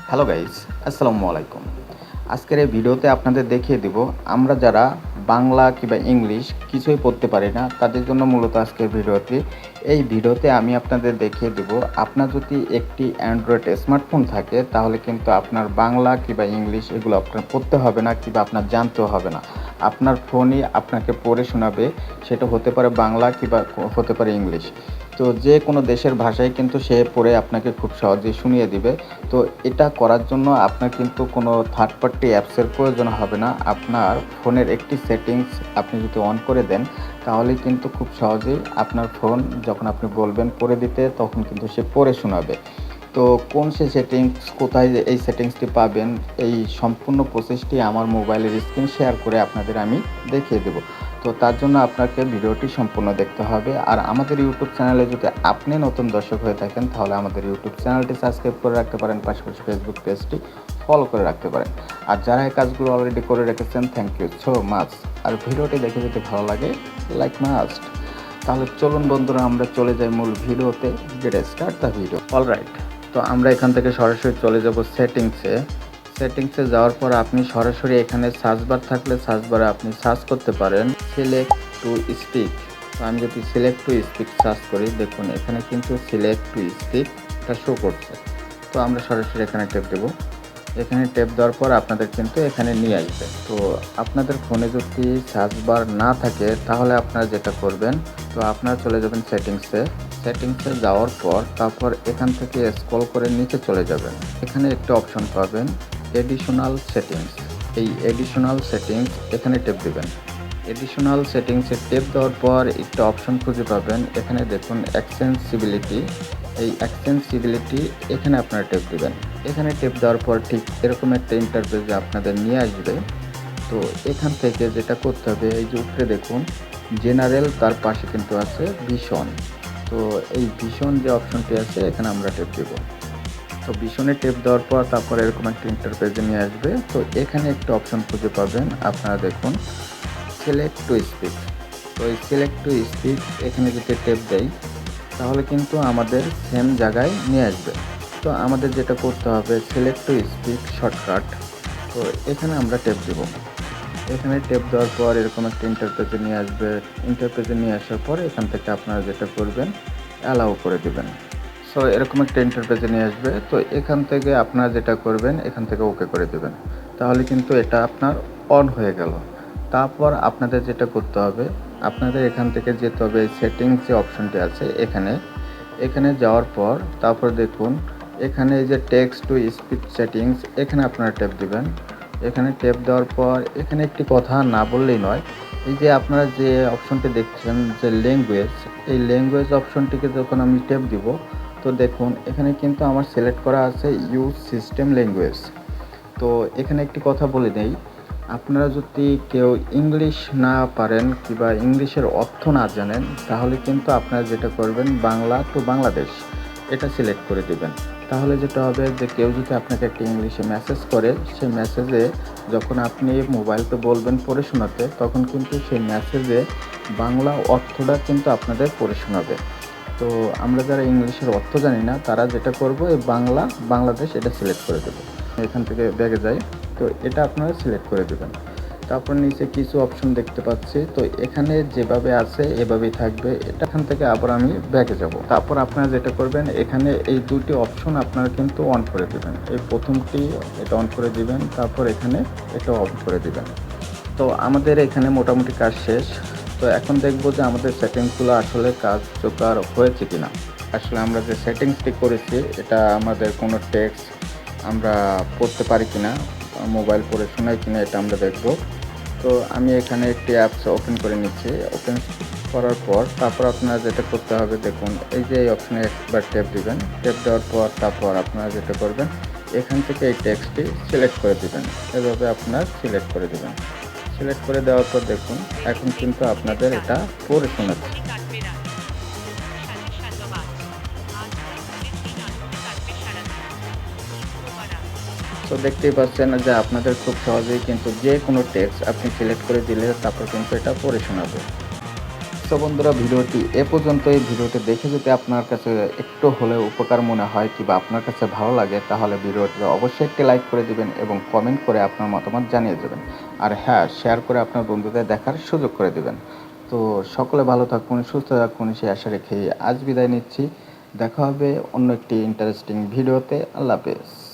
Hello guys, আসসালামু আলাইকুম। আজকের এই ভিডিওতে আপনাদের দেখিয়ে দিব আমরা যারা বাংলা কিংবা ইংলিশ কিছুই পড়তে পারি না তাদের জন্য মূলত আজকের ভিডিওটি। এই ভিডিওতে আমি আপনাদের দেখিয়ে দেব আপনার যদি একটি অ্যান্ড্রয়েড স্মার্টফোন থাকে তাহলে কিন্তু আপনার বাংলা কিংবা ইংলিশ এগুলো আপনার পড়তে হবে না কিংবা আপনার জানতেও হবে না। আপনার ফোনই আপনাকে পড়ে শোনাবে, সেটা হতে পারে বাংলা কিংবা হতে পারে ইংলিশ। তো যে কোনো দেশের ভাষায় কিন্তু সে পড়ে আপনাকে খুব সহজেই শুনিয়ে দিবে। তো এটা করার জন্য আপনার কিন্তু কোনো থার্ড পার্টি অ্যাপসের প্রয়োজন হবে না। আপনার ফোনের একটি সেটিংস আপনি যদি অন করে দেন তাহলে কিন্তু খুব সহজেই আপনার ফোন যখন আপনি বলবেন পড়ে দিতে তখন কিন্তু সে পড়ে শোনাবে। তো কোন সে সেটিংস, কোথায় এই সেটিংসটি পাবেন, এই সম্পূর্ণ প্রসেসটি আমার মোবাইলের স্ক্রিন শেয়ার করে আপনাদের আমি দেখিয়ে দেব। তো তার জন্য আপনাকে ভিডিওটি সম্পূর্ণ দেখতে হবে। আর আমাদের ইউটিউব চ্যানেলে যদি আপনি নতুন দর্শক হয়ে থাকেন তাহলে আমাদের ইউটিউব চ্যানেলটি সাবস্ক্রাইব করে রাখতে পারেন, পাশাপাশি ফেসবুক পেজটি ফলো করে রাখতে পারেন। আর যারা এই কাজগুলো অলরেডি করে রেখেছেন থ্যাংক ইউ সো মাচ। আর ভিডিওটি দেখে যদি ভালো লাগে লাইক মাস্ট। তাহলে চলুন বন্ধুরা আমরা চলে যাই মূল ভিডিওতে। Get start the video. Alright, তো আমরা এখান থেকে সরাসরি চলে যাব সেটিংসে যাওয়ার পর আপনি সরাসরি এখানে সার্চ বার থাকলে সার্চ বারে আপনি সার্চ করতে পারেন সিলেক্ট টু স্পিক। তো আমি যদি সিলেক্ট টু স্পিক সার্চ করি, দেখুন এখানে কিন্তু সিলেক্ট টু স্পিক এটা শো করছে। তো আমরা সরাসরি এখানে টেপ দেব। এখানে টেপ দেওয়ার পর আপনাদের কিন্তু এখানে নিয়ে আসবে। তো আপনাদের ফোনে যদি সার্চ বার না থাকে তাহলে আপনারা যেটা করবেন, তো আপনারা চলে যাবেন সেটিংসে যাওয়ার পর তারপর এখান থেকে স্ক্রল করে নিচে চলে যাবেন। এখানে একটা অপশন পাবেন এডিশনাল সেটিংস। এই এডিশনাল সেটিংস এখানে টেপ দেবেন। এডিশনাল সেটিংসে টেপ দেওয়ার পর একটা অপশন খুঁজে পাবেন, এখানে দেখুন অ্যাক্সেসিবিলিটি। এই অ্যাক্সেসিবিলিটি এখানে আপনারা টেপ দেবেন। এখানে টেপ দেওয়ার পর ঠিক এরকম একটা ইন্টারফেসে আপনাদের নিয়ে আসবে। তো এখান থেকে যেটা করতে হবে, এই যে উপরে দেখুন জেনারেল, তার পাশে কিন্তু আছে ভিশন। তো এই ভিশন যে অপশনটি আছে এখানে আমরা টেপ দেব। তো ভিশনে টেপ দেওয়ার পর তারপর এরকম একটা ইন্টারফেসে নিয়ে আসবে। তো এখানে একটা অপশন খুঁজে পাবেন, আপনারা দেখুন সিলেক্ট টু স্পিক। তো এই সিলেক্ট টু স্পিক এখানে যদি টেপ দেই তাহলে কিন্তু আমাদের সেম জায়গায় নিয়ে আসবে। তো আমাদের যেটা করতে হবে সিলেক্ট টু স্পিক শর্টকাট। তো এখানে আমরা টেপ দেব। এখানে টেপ দেওয়ার পর এরকম একটা ইন্টারফেসে নিয়ে আসবে। ইন্টারফেসে নিয়ে আসার পর এখান থেকে আপনারা যেটা করবেন অ্যালাউ করে দেবেন। সো এরকম একটা ইন্টারফেসে নিয়ে আসবে। তো এখান থেকে আপনারা যেটা করবেন এখান থেকে ওকে করে দেবেন। তাহলে কিন্তু এটা আপনার অন হয়ে গেল। তারপর আপনাদের যেটা করতে হবে, আপনাদের এখান থেকে যেতে হবে সেটিংস যে অপশনটি আছে এখানে যাওয়ার পর তারপর দেখুন এখানে এই যে টেক্সট টু স্পিচ সেটিংস এখানে আপনারা ট্যাপ দিবেন। এখানে ট্যাপ দেওয়ার পর এখানে একটি কথা না বললেই নয়, এই যে আপনারা যে অপশনটি দেখছেন যে ল্যাঙ্গুয়েজ, এই ল্যাঙ্গুয়েজ অপশনটিকে যখন আমি ট্যাপ দিব তো দেখুন এখানে কিন্তু আমার সিলেক্ট করা আছে ইউজ সিস্টেম ল্যাঙ্গুয়েজ। তো এখানে একটি কথা বলে দেই, আপনারা যদি কেউ ইংলিশ না পারেন কিংবা ইংলিশের অর্থ না জানেন তাহলে কিন্তু আপনারা যেটা করবেন বাংলা টু বাংলাদেশ এটা সিলেক্ট করে দিবেন। তাহলে যেটা হবে যে কেউ যদি আপনাকে একটা ইংলিশে মেসেজ করে, সেই মেসেজে যখন আপনি মোবাইলতে বলবেন পড়ে শোনাতে তখন কিন্তু সেই মেসেজে বাংলা অর্থটা কিন্তু আপনাদের পড়ে শোনাবে। তো আমরা যারা ইংলিশের অর্থ জানি না তারা যেটা করব এই বাংলা বাংলাদেশ এটা সিলেক্ট করে দেবো। এখান থেকে ব্যাগে যাই, তো এটা আপনারা সিলেক্ট করে দেবেন। তারপর নিচে কিছু অপশন দেখতে পাচ্ছি, তো এখানে যেভাবে আছে এভাবেই থাকবে। এটা এখান থেকে আবার আমি ব্যাগে যাব। তারপর আপনারা যেটা করবেন এখানে এই দুটি অপশন আপনারা কিন্তু অন করে দেবেন। এই প্রথমটি এটা অন করে দিবেন, তারপর এখানে এটা অন করে দিবেন। তো আমাদের এখানে মোটামুটি কাজ শেষ। তো এখন দেখব যে আমাদের সেটিংসগুলো আসলে কার্যকর হয়েছে কিনা। আসলে আমরা যে সেটিংসটি করেছি এটা আমাদের কোনো টেক্সট আমরা পড়তে পারি কিনা, মোবাইল পড়ে শোনায় কিনা এটা আমরা দেখব। তো আমি এখানে একটি অ্যাপস ওপেন করে নিচ্ছি। ওপেন করার পর তারপর আপনারা যেটা করতে হবে দেখুন এই যে এই অপশনে একবার ট্যাপ দিবেন। ট্যাপ দেওয়ার পর তারপর আপনারা যেটা করবেন এখান থেকে এই টেক্সটটি সিলেক্ট করে দিবেন। এভাবে আপনারা সিলেক্ট করে দিবেন। সিলেক্ট করে দেওয়ার পর দেখুন এখন কিন্তু আপনাদের এটা পড়ে শোনাচ্ছে। তো দেখতেই পাচ্ছেন যে আপনাদের খুব সহজেই কিন্তু যে কোনো টেক্সট আপনি সিলেক্ট করে দিলে তারপর কিন্তু এটা পড়ে শোনাবে। তো বন্ধুরা, ভিডিওটি এ পর্যন্ত। এই ভিডিওটি দেখে যদি আপনার কাছে একটু হলেও উপকার মনে হয় কিংবা আপনার কাছে ভালো লাগে, তাহলে ভিডিওটিতে অবশ্যই একটি লাইক করে দিবেন এবং কমেন্ট করে আপনার মতামত জানিয়ে দেবেন। আর হ্যাঁ, শেয়ার করে আপনার বন্ধুদের দেখার সুযোগ করে দিবেন। তো সকলে ভালো থাকুন, সুস্থ থাকুন, সে আশা রেখে আজ বিদায় নিচ্ছি। দেখা হবে অন্য একটি ইন্টারেস্টিং ভিডিওতে। আল্লাহ হাফেজ।